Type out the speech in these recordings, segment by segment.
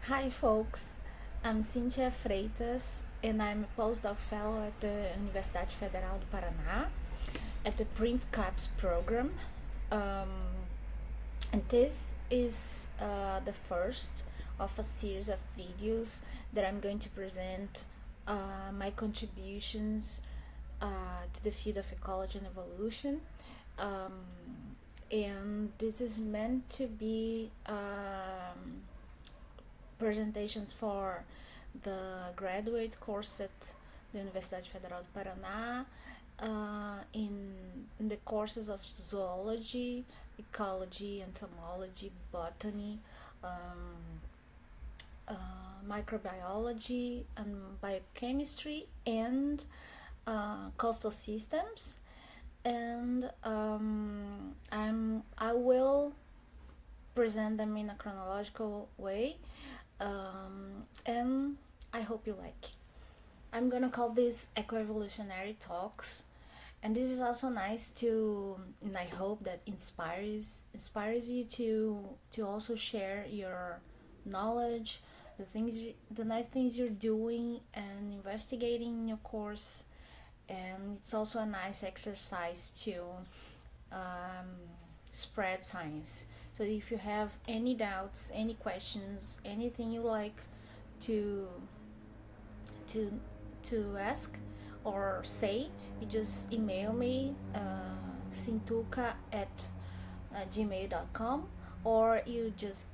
Hi folks, I'm Cíntia Freitas and I'm a postdoc fellow at the Universidade Federal do Paraná at the Print Caps program. And this is the first of a series of videos that I'm going to present my contributions to the field of ecology and evolution. And this is meant to be presentations for the graduate course at the Universidade Federal do Paraná in the courses of zoology, ecology, entomology, botany, microbiology, and biochemistry, and coastal systems. And I will present them in a chronological way, and I hope you like. I'm gonna call this ecoevolutionary talks, and this is also nice to, and I hope that inspires you to also share your knowledge, the nice things you're doing and investigating in your course. And it's also a nice exercise to spread science. So if you have any doubts, any questions, anything you like to to to ask or say, you just email me cintuca at gmail.com, or you just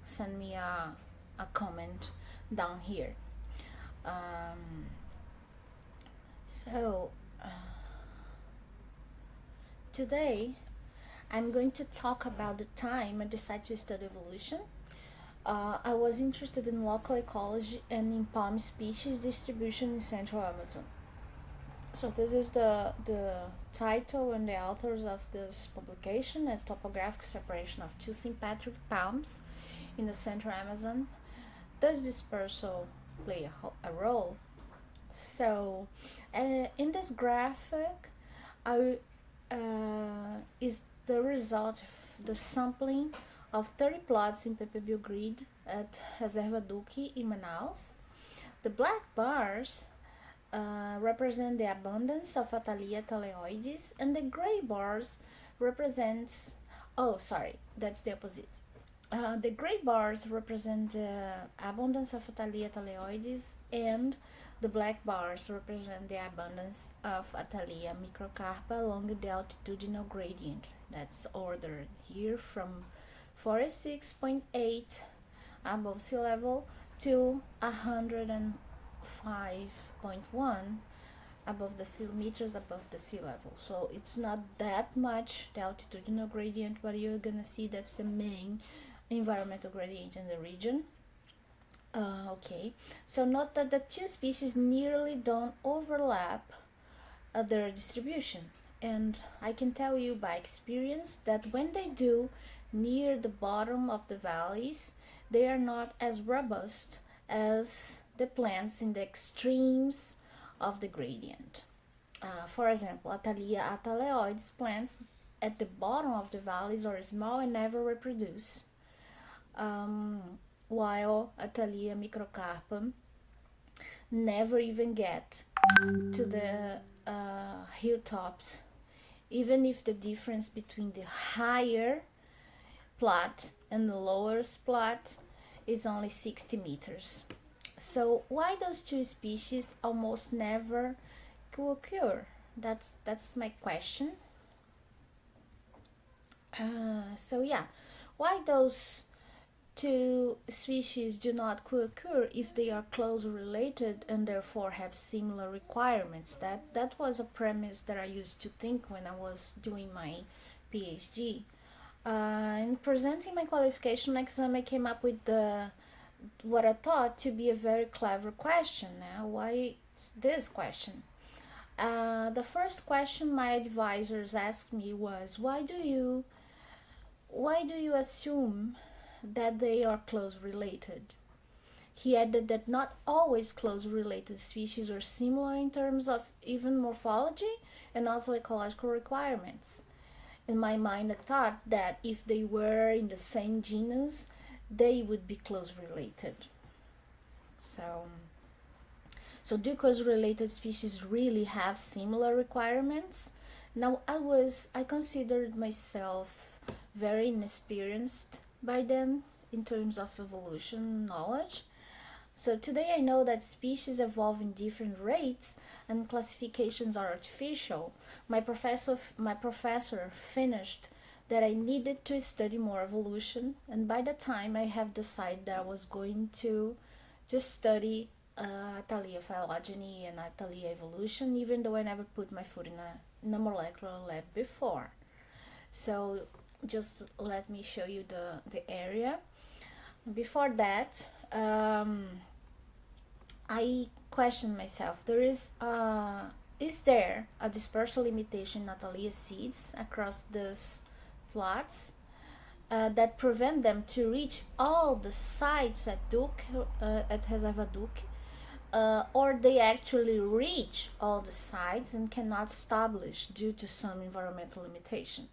send me a comment down here. So today I'm going to talk about the time I decided to study evolution. I was interested in local ecology and in palm species distribution in central Amazon. So this is the title and the authors of this publication: a topographic separation of two sympatric palms in the central Amazon. Does dispersal play a role? So in this graphic, I is the result of the sampling of 30 plots in Pepebio grid at Reserva Duque in Manaus. The black bars represent the abundance of Athalia thaleoides, and the gray bars represents, oh sorry, that's the opposite. The gray bars represent the abundance of Athalia thaleoides, and the black bars represent the abundance of Athalia microcarpa along the altitudinal gradient. That's ordered here from 46.8 above sea level to 105.1 above the sea meters above the sea level. So it's not that much the altitudinal gradient, but you're gonna see that's the main environmental gradient in the region. Okay, so note that the two species nearly don't overlap their distribution, and I can tell you by experience that when they do, near the bottom of the valleys, they are not as robust as the plants in the extremes of the gradient. For example, Athalia athaleoides plants at the bottom of the valleys are small and never reproduce, while Athalia microcarpa never even get to the hilltops, even if the difference between the higher plot and the lower plot is only 60 meters. So why those two species almost never co-occur? That's my question. So yeah, why those two species do not co-occur if they are closely related and therefore have similar requirements? That was a premise that I used to think when I was doing my PhD. In presenting my qualification exam, I came up with what I thought to be a very clever question. Now, why this question? The first question my advisors asked me was, why do you assume that they are close related? He added that not always close related species are similar in terms of even morphology and also ecological requirements. In my mind, I thought that if they were in the same genus, they would be close related. So do close related species really have similar requirements? Now I considered myself very inexperienced by then in terms of evolution knowledge. So today I know that species evolve in different rates and classifications are artificial. My professor finished that I needed to study more evolution, and by the time I have decided that I was going to just study Athalia phylogeny and Athalia evolution, even though I never put my foot in a molecular lab before. So just let me show you the area. Before that, I questioned myself. Is there a dispersal limitation in Athalia seeds across these plots that prevent them to reach all the sites at Reserva Duque, or they actually reach all the sites and cannot establish due to some environmental limitation.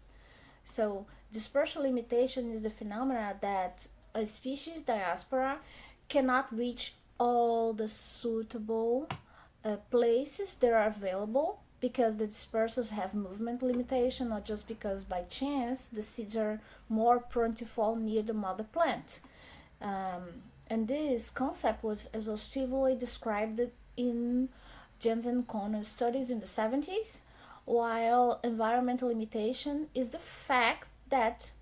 So dispersal limitation is the phenomena that a species diaspora cannot reach all the suitable places that are available because the dispersals have movement limitation, or just because by chance the seeds are more prone to fall near the mother plant. And this concept was exhaustively described in Jensen Connor's studies in the 70s, while environmental limitation is the fact that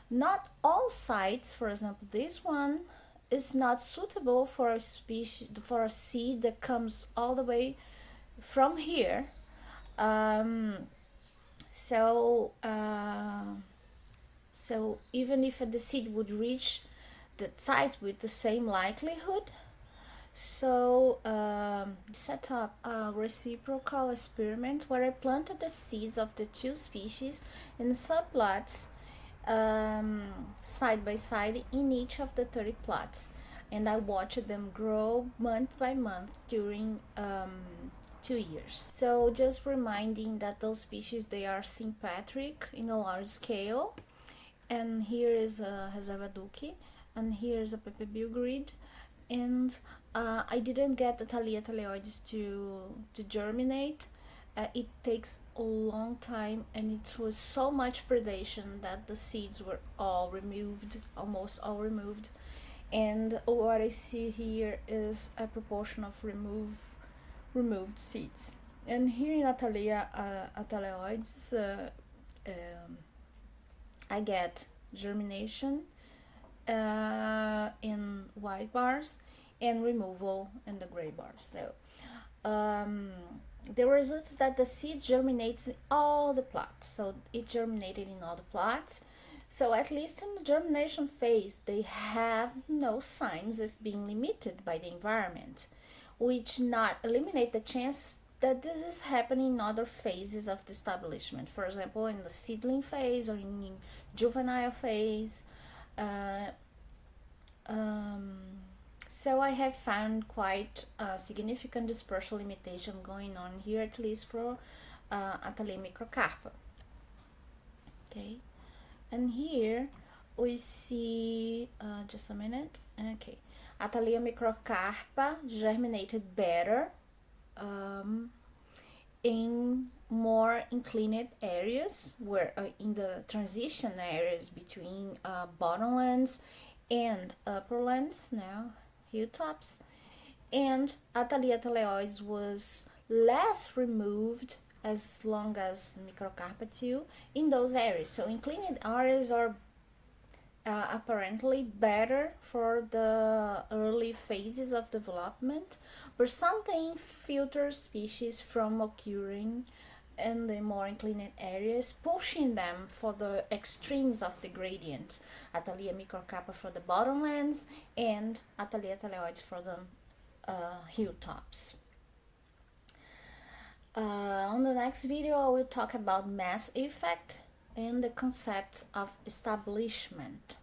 not all sites, for example this one, is not suitable for a species, for a seed that comes all the way from here. um, so so even if the seed would reach the site with the same likelihood, so set up a reciprocal experiment where I planted the seeds of the two species in subplots side by side in each of the 30 plots, and I watched them grow month by month during 2 years. So just reminding that those species, they are sympatric in a large scale, and here is a Reserva Duque, and here is a Pepe grid, and I didn't get the Thalia thaleoides to germinate. It takes a long time, and it was so much predation that the seeds were all removed, almost all removed. And what I see here is a proportion of removed seeds. And here in Athalia thaleoides, I get germination in white bars and removal in the gray bars. So the result is that the seed germinates in all the plots. So it germinated in all the plots. So at least in the germination phase, they have no signs of being limited by the environment, which not eliminate the chance that this is happening in other phases of the establishment. For example, in the seedling phase or in juvenile phase. So I have found quite a significant dispersal limitation going on here, at least for Athalia microcarpa. Okay, and here we see, just a minute, okay, Athalia microcarpa germinated better in more inclined areas, where in the transition areas between bottomlands and upperlands, now hilltops, and Athalia thaleoides was less removed as long as microcarpa too in those areas. So inclined areas are apparently better for the early phases of development, but something filters species from occurring in the more inclined areas, pushing them for the extremes of the gradient. Athalia microcarpa for the bottomlands and Athalia thaleoides for the hilltops. On the next video, I will talk about mass effect and the concept of establishment.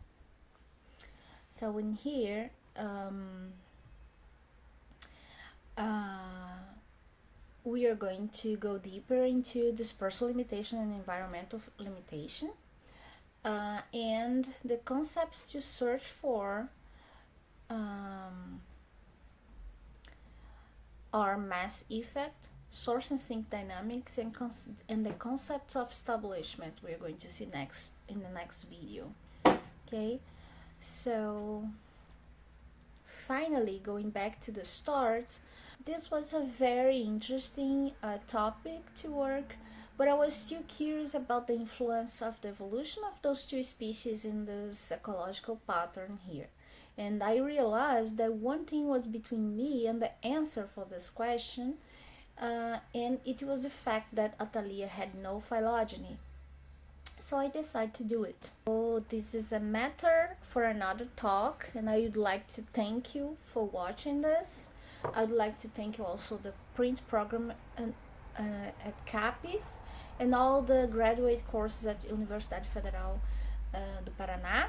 So in here, we are going to go deeper into dispersal limitation and environmental limitation. and the concepts to search for are mass effect, source and sink dynamics, and the concepts of establishment we're going to see next in the next video. Okay, so finally, going back to the start, this was a very interesting topic to work, but I was still curious about the influence of the evolution of those two species in this ecological pattern here. And I realized that one thing was between me and the answer for this question, and it was the fact that Atalia had no phylogeny. So I decided to do it. So this is a matter for another talk, and I would like to thank you for watching this. I would like to thank you also the print program at CAPES and all the graduate courses at Universidade Federal do Paraná.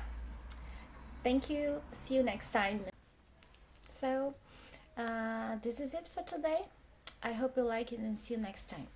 Thank you. See you next time. So this is it for today. I hope you like it and see you next time.